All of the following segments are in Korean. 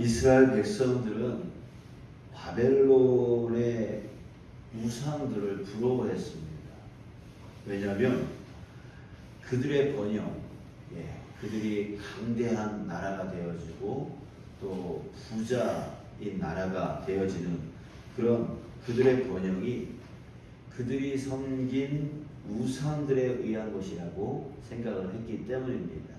이스라엘 백성들은 바벨론의 우상들을 부러워했습니다. 왜냐하면 그들의 번영, 그들이 강대한 나라가 되어지고 또 부자인 나라가 되어지는 그런 그들의 번영이 그들이 섬긴 우상들에 의한 것이라고 생각을 했기 때문입니다.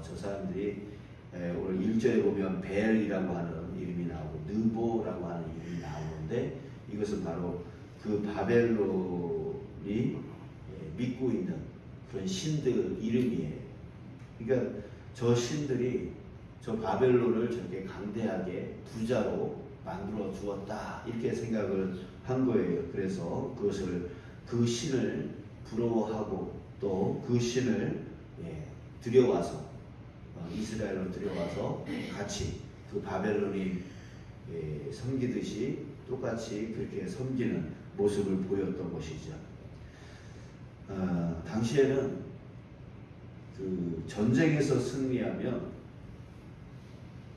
저 사람들이 오늘 1절에 보면 벨이라고 하는 이름이 나오고 느보라고 하는 이름이 나오는데 이것은 바로 그 바벨론이 믿고 있는 그런 신들 이름이에요. 그러니까 저 신들이 저 바벨론을 저렇게 강대하게 부자로 만들어 주었다 이렇게 생각을 한 거예요. 그래서 그 신을 부러워하고 또 그 신을 들여와서 이스라엘로 들여와서 같이 그 바벨론이 섬기듯이 똑같이 그렇게 섬기는 모습을 보였던 것이죠. 당시에는 그 전쟁에서 승리하면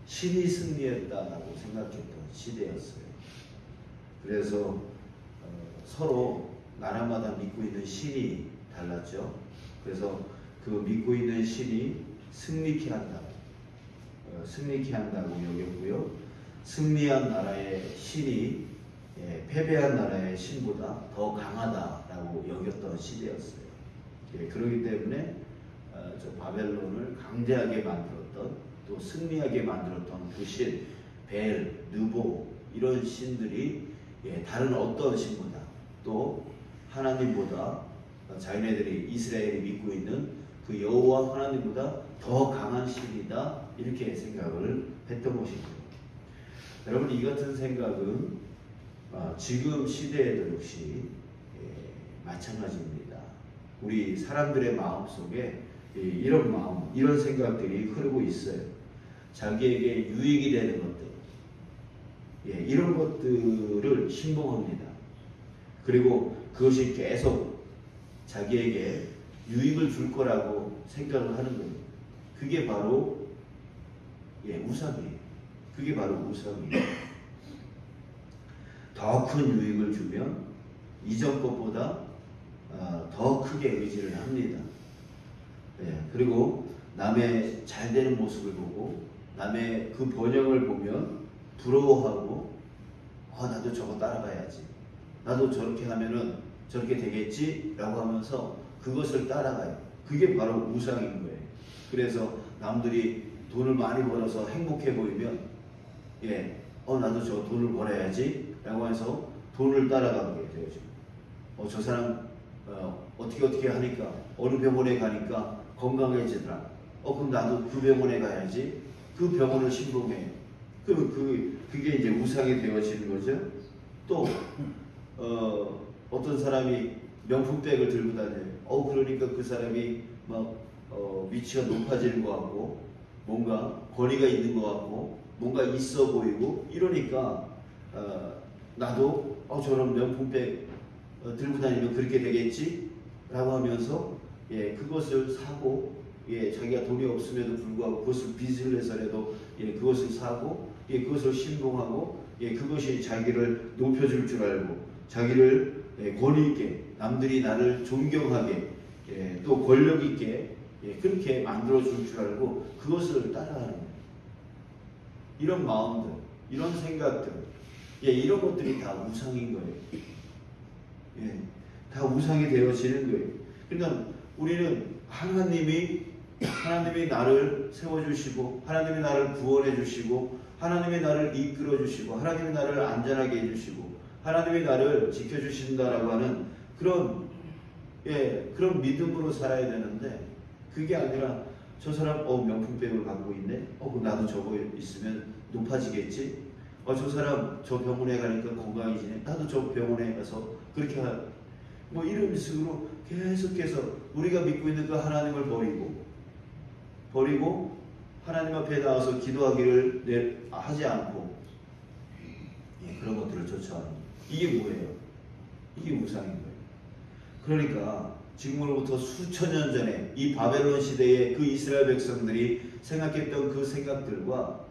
신이 승리했다고 생각했던 시대였어요. 그래서 서로 나라마다 믿고 있는 신이 달랐죠. 그래서 그 믿고 있는 신이 승리케 한다고 여겼고요. 승리한 나라의 신이 패배한 나라의 신보다 더 강하다라고 여겼던 시대였어요. 그렇기 때문에 저 바벨론을 강대하게 만들었던 또 승리하게 만들었던 그 신, 벨, 느보 이런 신들이 다른 어떤 신보다 또 하나님보다 자기네들이 이스라엘이 믿고 있는 그 여호와 하나님보다 더 강한 신이다 이렇게 생각을 했던 것이죠. 여러분 이 같은 생각은 지금 시대에도 역시 마찬가지입니다. 우리 사람들의 마음 속에 이런 마음, 이런 생각들이 흐르고 있어요. 자기에게 유익이 되는 것들, 이런 것들을 신봉합니다. 그리고 그것이 계속 자기에게 유익을 줄 거라고 생각을 하는 거예요. 그게 바로 우상이에요. 그게 바로 우상이에요. 더 큰 유익을 주면 이전 것보다 더 크게 의지를 합니다. 그리고 남의 잘 되는 모습을 보고 남의 그 번영을 보면 부러워하고 나도 저거 따라가야지. 나도 저렇게 하면은 저렇게 되겠지? 라고 하면서 그것을 따라가요. 그게 바로 우상인 거예요. 그래서 남들이 돈을 많이 벌어서 행복해 보이면 나도 저 돈을 벌어야지 라고 해서 돈을 따라가게 되죠. 저 사람 어떻게 하니까 어느 병원에 가니까 건강해지더라. 그럼 나도 그 병원에 가야지. 그 병원을 신봉해요. 그게 이제 우상이 되어지는 거죠. 또 어떤 사람이 명품백을 들고 다녀요. 그러니까 그 사람이 막 위치가 높아지는 것 같고 뭔가 권위가 있는 것 같고 뭔가 있어 보이고 이러니까 나도 저런 명품백 들고 다니면 그렇게 되겠지? 라고 하면서 그것을 사고 자기가 돈이 없음에도 불구하고 그것을 빚을 내서라도 그것을 사고 그것을 신봉하고 그것이 자기를 높여줄 줄 알고 자기를 권위 있게 남들이 나를 존경하게 또 권력 있게 그렇게 만들어줄 줄 알고 그것을 따라하는 거예요. 이런 마음들, 이런 생각들, 이런 것들이 다 우상인 거예요. 다 우상이 되어지는 거예요. 그러니까 우리는 하나님이 나를 세워주시고 하나님이 나를 구원해 주시고 하나님이 나를 이끌어 주시고 하나님이 나를 안전하게 해주시고 하나님이 나를 지켜주신다라고 하는 그런 믿음으로 살아야 되는데 그게 아니라 저 사람 명품백을 갖고 있네. 그럼 나도 저거 있으면 높아지겠지. 저 사람 저 병원에 가니까 건강해지네. 나도 저 병원에 가서 그렇게 이런 식으로 계속해서 우리가 믿고 있는 그 하나님을 버리고 하나님 앞에 나와서 기도하기를 하지 않고 그런 것들을 쫓아하는 이게 뭐예요? 이게 우상인 거예요. 그러니까 지금으로부터 수천 년 전에 이 바벨론 시대에 그 이스라엘 백성들이 생각했던 그 생각들과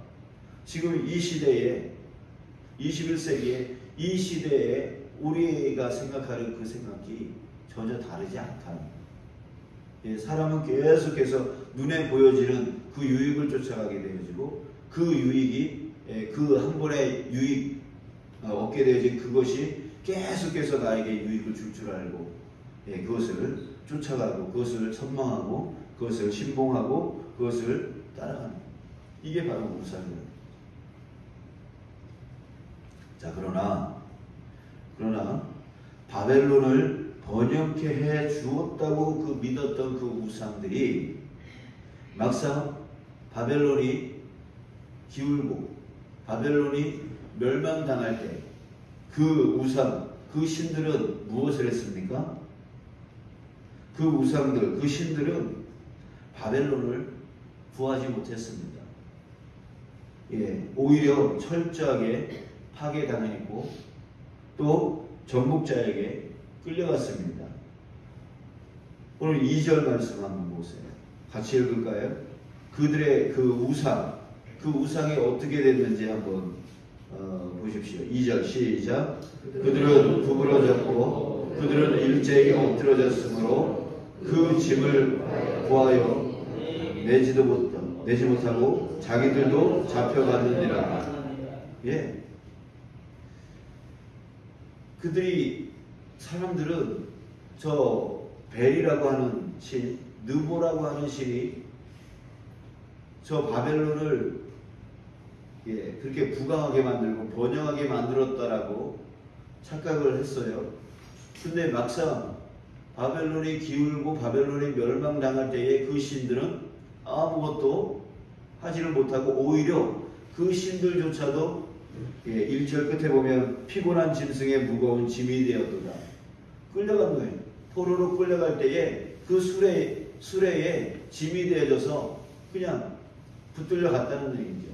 지금 이 시대에 21세기에 이 시대에 우리가 생각하는 그 생각이 전혀 다르지 않다는 거예요. 예, 사람은 계속해서 눈에 보여지는 그 유익을 쫓아가게 되어지고 그 유익이 그 한 번의 유익 얻게 되어진 그것이 계속해서 나에게 유익을 줄 줄 알고 그것을 쫓아가고 그것을 선망하고 그것을 신봉하고 그것을 따라가는 이게 바로 우상이에요. 자, 그러나 바벨론을 번영케 해 주었다고 그 믿었던 그 우상들이 막상 바벨론이 기울고 바벨론이 멸망당할 때 그 우상, 그 신들은 무엇을 했습니까? 그 우상들, 그 신들은 바벨론을 구하지 못했습니다. 예, 오히려 철저하게 파괴당했고 또 정복자에게 끌려갔습니다. 오늘 2절 말씀 한번 보세요. 같이 읽을까요? 그들의 그 우상이 어떻게 됐는지 한번 보십시오. 2절 시작. 그들은 구부러졌고 그들은 일제히 엎드러졌으므로 그 짐을 구하여 내지 못하고 자기들도 잡혀갔느니라. 예. 사람들은 저 벨이라고 하는 신, 느보라고 하는 신이 저 바벨론을 그렇게 부강하게 만들고 번영하게 만들었다라고 착각을 했어요. 근데 막상 바벨론이 기울고 바벨론이 멸망당할 때에 그 신들은 아무것도 하지를 못하고 오히려 그 신들조차도 1절 끝에 보면 피곤한 짐승에 무거운 짐이 되었도다. 끌려간 거예요. 포로로 끌려갈 때에 그 수레에 짐이 되어져서 그냥 붙들려 갔다는 얘기죠.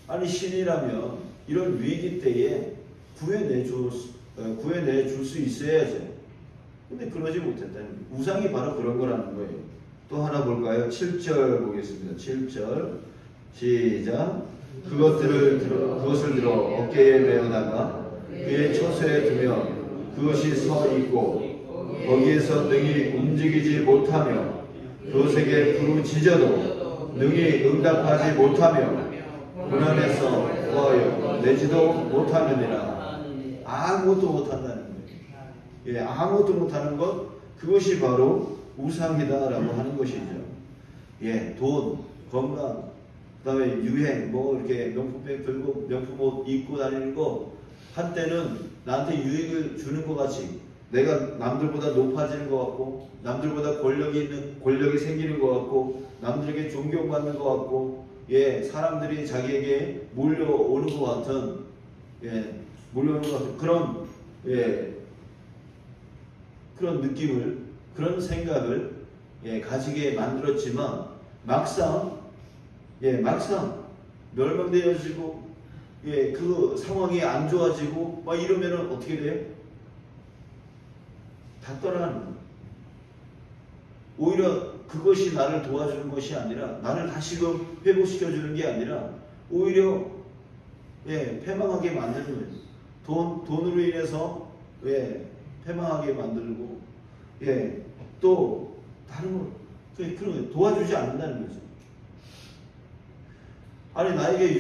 아니 신이라면 이런 위기 때에 구해내 줄 수 있어야죠. 근데 그러지 못했다는 거예요. 우상이 바로 그런 거라는 거예요. 또 하나 볼까요? 7절 보겠습니다. 7절 시작. 그것을 들어 어깨에 메어다가 그의 처소에 두며 그것이 서 있고 거기에서 능히 움직이지 못하며 그것에게 부르짖어도 능히 응답하지 못하며 고난에서 구하여 내지도 못하느니라. 아무것도 못한다는 거예요. 아무것도 못하는 것, 그것이 바로 우상이다라고 하는 것이죠. 돈, 건강, 그 다음에 유행, 이렇게 명품백 들고 명품 옷 입고 다니는 거, 한때는 나한테 유익을 주는 것 같이 내가 남들보다 높아지는 것 같고, 남들보다 권력이 생기는 것 같고, 남들에게 존경받는 것 같고, 사람들이 자기에게 몰려오는 것 같은, 그런 느낌을, 그런 생각을, 가지게 만들었지만, 막상 멸망되어지고, 그 상황이 안 좋아지고, 이러면은 어떻게 돼요? 다 떠나는 거예요. 오히려 그것이 나를 도와주는 것이 아니라, 나를 다시금 회복시켜주는 게 아니라, 오히려, 패망하게 만드는 거예요. 돈으로 인해서, 패망하게 만들고, 또, 다른 거, 그런 도와주지 않는다는 거죠. 아니, 나에게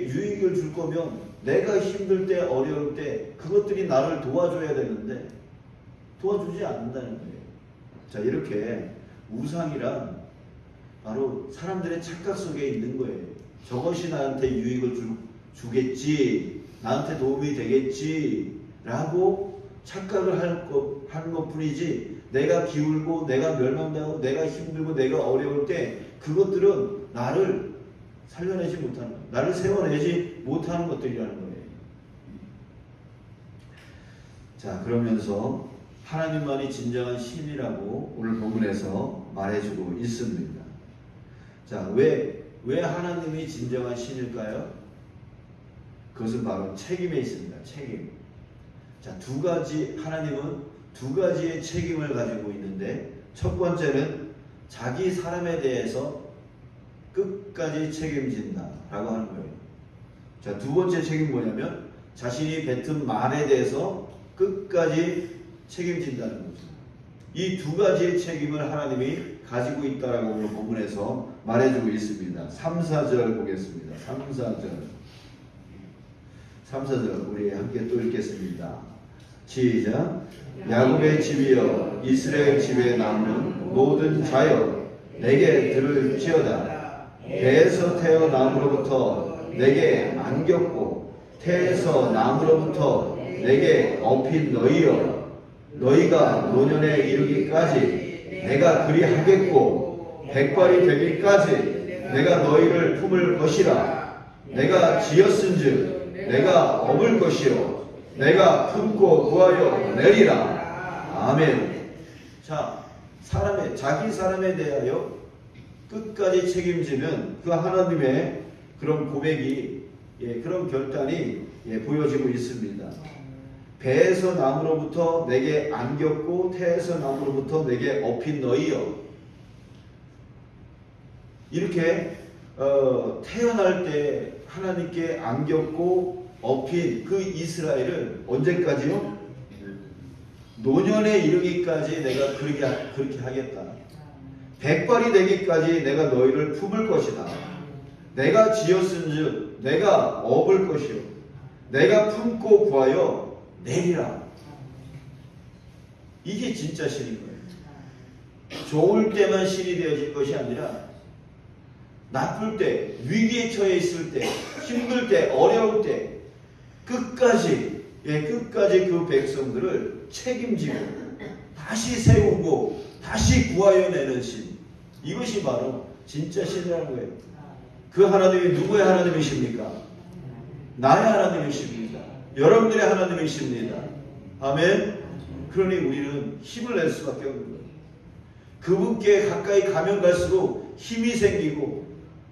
유익을 줄 거면, 내가 힘들 때, 어려울 때, 그것들이 나를 도와줘야 되는데, 도와주지 않는다는 거예요. 자, 이렇게 우상이란 바로 사람들의 착각 속에 있는 거예요. 저것이 나한테 유익을 주겠지, 나한테 도움이 되겠지 라고 착각을 하는 것 뿐이지, 내가 기울고 내가 멸망당하고 내가 힘들고 내가 어려울 때 그것들은 나를 살려내지 못하는 거예요. 나를 세워내지 못하는 것들이라는 거예요. 자, 그러면서 하나님만이 진정한 신이라고 오늘 본문에서 말해주고 있습니다. 자, 왜 하나님이 진정한 신일까요? 그것은 바로 책임에 있습니다. 책임. 자, 하나님은 두 가지의 책임을 가지고 있는데, 첫 번째는 자기 사람에 대해서 끝까지 책임진다 라고 하는 거예요. 자, 두 번째 책임 뭐냐면 자신이 뱉은 말에 대해서 끝까지 책임진다는 거죠. 이 두 가지의 책임을 하나님이 가지고 있다라고 오늘 본문에서 말해주고 있습니다. 3, 4절 보겠습니다. 3, 4절. 3, 4절 우리 함께 또 읽겠습니다. 시작. 야곱의 집이여 이스라엘 집에 남는 모든 자여 내게 들을지어다. 배에서 태어남으로부터 내게 안겼고 태에서 남으로부터 내게 업힌 너희여 너희가 노년에 이르기까지 내가 그리하겠고 백발이 되기까지 내가 너희를 품을 것이라. 내가 지었은즉 내가 업을 것이요 내가 품고 구하여 내리라. 아멘. 자, 자기 사람에 대하여 끝까지 책임지는 그 하나님의 그런 고백이 그런 결단이 보여지고 있습니다. 배에서 남으로부터 내게 안겼고 태에서 남으로부터 내게 업힌 너희여. 이렇게 태어날 때 하나님께 안겼고 업힌 그 이스라엘을 언제까지요? 노년에 이르기까지 내가 그렇게 하겠다. 백발이 되기까지 내가 너희를 품을 것이다. 내가 지었은즉 내가 업을 것이요 내가 품고 구하여 내리라. 이게 진짜 신인 거예요. 좋을 때만 신이 되어질 것이 아니라 나쁠 때, 위기에 처해 있을 때, 힘들 때, 어려울 때 끝까지 그 백성들을 책임지고 다시 세우고 다시 구하여 내는 신. 이것이 바로 진짜 신이라는 거예요. 그 하나님이 누구의 하나님이십니까? 나의 하나님이십니다. 여러분들의 하나님이십니다. 아멘. 그러니 우리는 힘을 낼 수밖에 없는 거예요. 그분께 가까이 가면 갈수록 힘이 생기고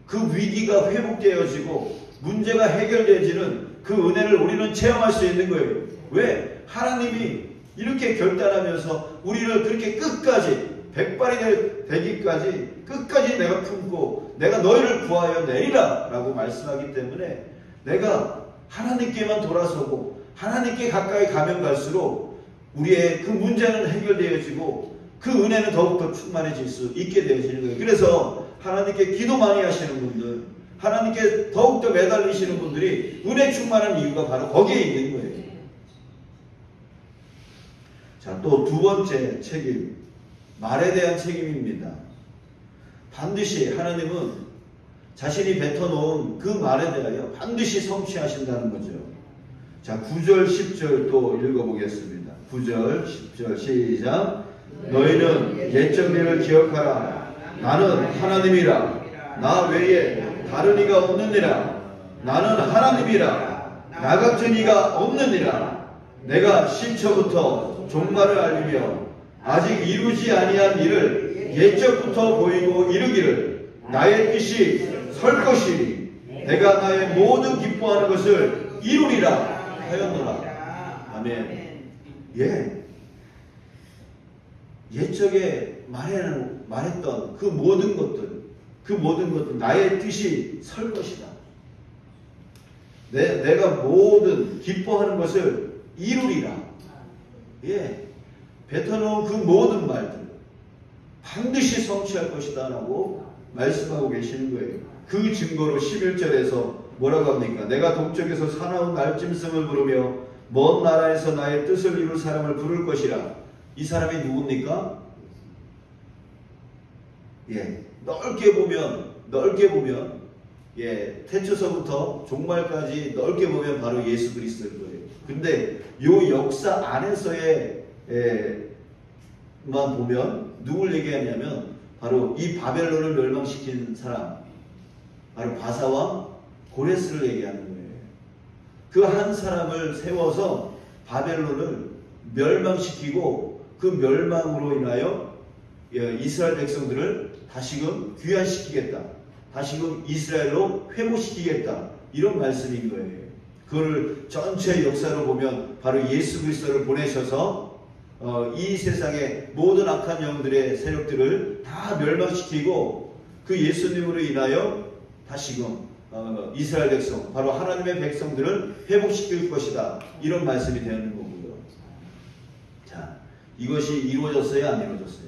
그 위기가 회복되어지고 문제가 해결되어지는 그 은혜를 우리는 체험할 수 있는 거예요. 왜? 하나님이 이렇게 결단하면서 우리를 그렇게 끝까지 백발이 되기까지 끝까지 내가 품고 내가 너희를 구하여 내리라 라고 말씀하기 때문에 내가 하나님께만 돌아서고 하나님께 가까이 가면 갈수록 우리의 그 문제는 해결되어지고 그 은혜는 더욱더 충만해질 수 있게 되어지는 거예요. 그래서 하나님께 기도 많이 하시는 분들, 하나님께 더욱더 매달리시는 분들이 은혜 충만한 이유가 바로 거기에 있는 거예요. 자, 또 두 번째 책임, 말에 대한 책임입니다. 반드시 하나님은 자신이 뱉어놓은 그 말에 대하여 반드시 성취하신다는 거죠. 자, 9절 10절 또 읽어보겠습니다. 9절 10절 시작. 너희는 옛적 일을 기억하라. 나는 하나님이라. 나 외에 다른 이가 없느니라. 나는 하나님이라. 나 같은 이가 없느니라. 내가 시초부터 종말을 알리며 아직 이루지 아니한 일을 옛적부터 보이고 이르기를 나의 뜻이 설 것이니 내가 나의 모든 기뻐하는 것을 이루리라 하였노라. 아멘. 옛적에 말했던 그 모든 것들 나의 뜻이 설 것이다. 내가 모든 기뻐하는 것을 이루리라. 뱉어놓은 그 모든 말들 반드시 성취할 것이다 라고 말씀하고 계시는 거예요. 그 증거로 11절에서 뭐라고 합니까? 내가 동쪽에서 사나운 날짐승을 부르며 먼 나라에서 나의 뜻을 이룰 사람을 부를 것이라. 이 사람이 누굽니까? 넓게 보면 태초서부터 종말까지 넓게 보면 바로 예수 그리스도일 거예요. 근데 요 역사 안에서의 만 보면 누굴 얘기하냐면 바로 이 바벨론을 멸망시킨 사람, 바로 바사와 고레스를 얘기하는 거예요. 그 한 사람을 세워서 바벨론을 멸망시키고 그 멸망으로 인하여 이스라엘 백성들을 다시금 귀환시키겠다. 다시금 이스라엘로 회복시키겠다. 이런 말씀인 거예요. 그걸 전체 역사로 보면 바로 예수 그리스도를 보내셔서 이 세상의 모든 악한 영들의 세력들을 다 멸망시키고 그 예수님으로 인하여 다시금 이스라엘 백성, 바로 하나님의 백성들을 회복시킬 것이다. 이런 말씀이 되는 거고요. 자, 이것이 이루어졌어요? 안 이루어졌어요?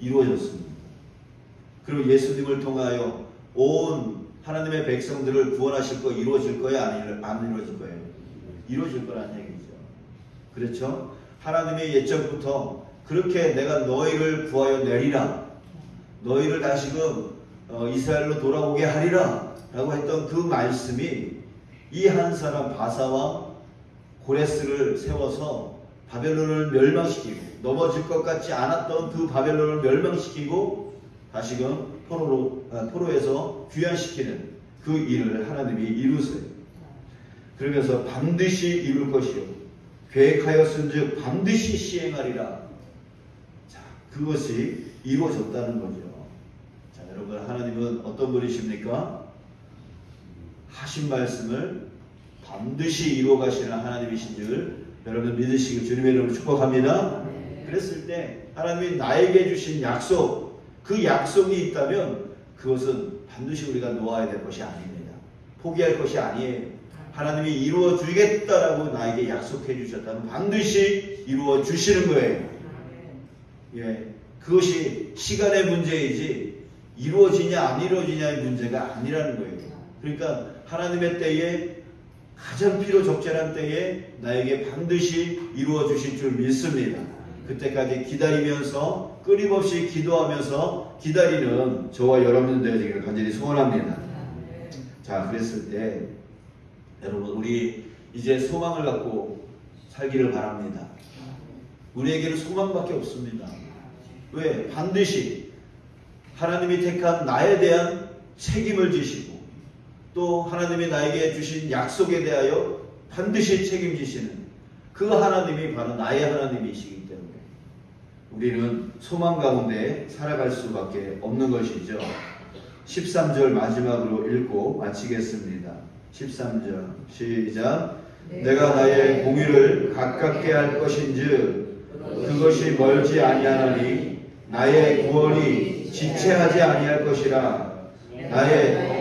이루어졌습니다. 그리고 예수님을 통하여 온 하나님의 백성들을 구원하실 거 이루어질 거예요? 안 이루어질 거예요? 이루어질 거라는 얘기죠. 그렇죠? 하나님의 예정부터 그렇게 내가 너희를 구하여 내리라, 너희를 다시금 이스라엘로 돌아오게 하리라 라고 했던 그 말씀이 이 한 사람 바사와 고레스를 세워서 바벨론을 멸망시키고, 넘어질 것 같지 않았던 그 바벨론을 멸망시키고 다시금 포로에서 귀환시키는 그 일을 하나님이 이루세요. 그러면서 반드시 이룰 것이요 계획하였은즉 반드시 시행하리라. 자, 그것이 이루어졌다는 거죠. 자, 여러분, 하나님은 어떤 분이십니까? 하신 말씀을 반드시 이루어 가시는 하나님이신 줄 여러분 믿으시길 주님의 이름으로 축복합니다. 그랬을 때 하나님이 나에게 주신 약속, 그 약속이 있다면 그것은 반드시 우리가 놓아야 될 것이 아닙니다. 포기할 것이 아니에요. 하나님이 이루어 주겠다라고 나에게 약속해 주셨다면 반드시 이루어 주시는 거예요. 예, 그것이 시간의 문제이지 이루어지냐 안 이루어지냐의 문제가 아니라는 거예요. 그러니까 하나님의 때에, 가장 필요 적절한 때에 나에게 반드시 이루어 주실 줄 믿습니다. 그때까지 기다리면서 끊임없이 기도하면서 기다리는 저와 여러분 되어지기를 간절히 소원합니다. 자, 그랬을 때 여러분, 우리 이제 소망을 갖고 살기를 바랍니다. 우리에게는 소망밖에 없습니다. 왜? 반드시 하나님이 택한 나에 대한 책임을 지시고 또 하나님이 나에게 주신 약속에 대하여 반드시 책임지시는 그 하나님이 바로 나의 하나님이시기 때문에 우리는 소망 가운데 살아갈 수밖에 없는 것이죠. 13절 마지막으로 읽고 마치겠습니다. 13절 시작. 내가 나의 공의를 가깝게 할 것인즉 그것이 멀지 아니하나니 나의 구원이 지체하지 아니할 것이라.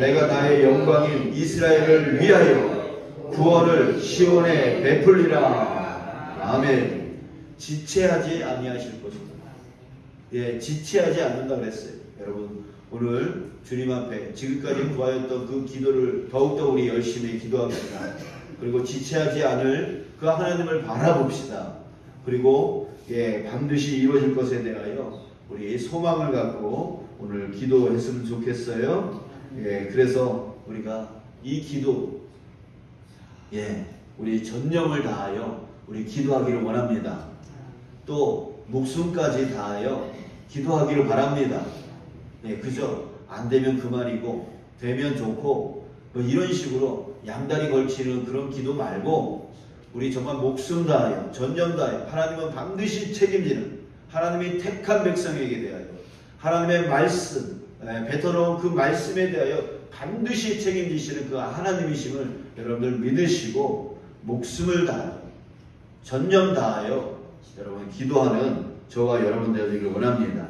내가 나의 영광인 이스라엘을 위하여 구원을 시온에 베풀리라. 아멘. 지체하지 아니하실 것입니다. 예, 지체하지 않는다 그랬어요. 여러분, 오늘 주님 앞에 지금까지 구하였던 그 기도를 더욱더 우리 열심히 기도합시다. 그리고 지체하지 않을 그 하나님을 바라봅시다. 그리고 반드시 이루어질 것에 대하여 우리 소망을 갖고 오늘 기도했으면 좋겠어요. 그래서 우리가 이 기도, 우리 전념을 다하여 우리 기도하기를 원합니다. 또 목숨까지 다하여 기도하기를 바랍니다. 그죠? 안 되면 그만이고 되면 좋고 뭐 이런 식으로 양다리 걸치는 그런 기도 말고 우리 정말 목숨 다하여 전념 다하여 하나님은 반드시 책임지는 하나님이 택한 백성에게 대하여 하나님의 말씀, 뱉어놓은 그 말씀에 대하여 반드시 책임지시는 그 하나님이심을 여러분들 믿으시고 목숨을 다하여 전념 다하여 여러분 기도하는 저와 여러분 되어지기를 원합니다.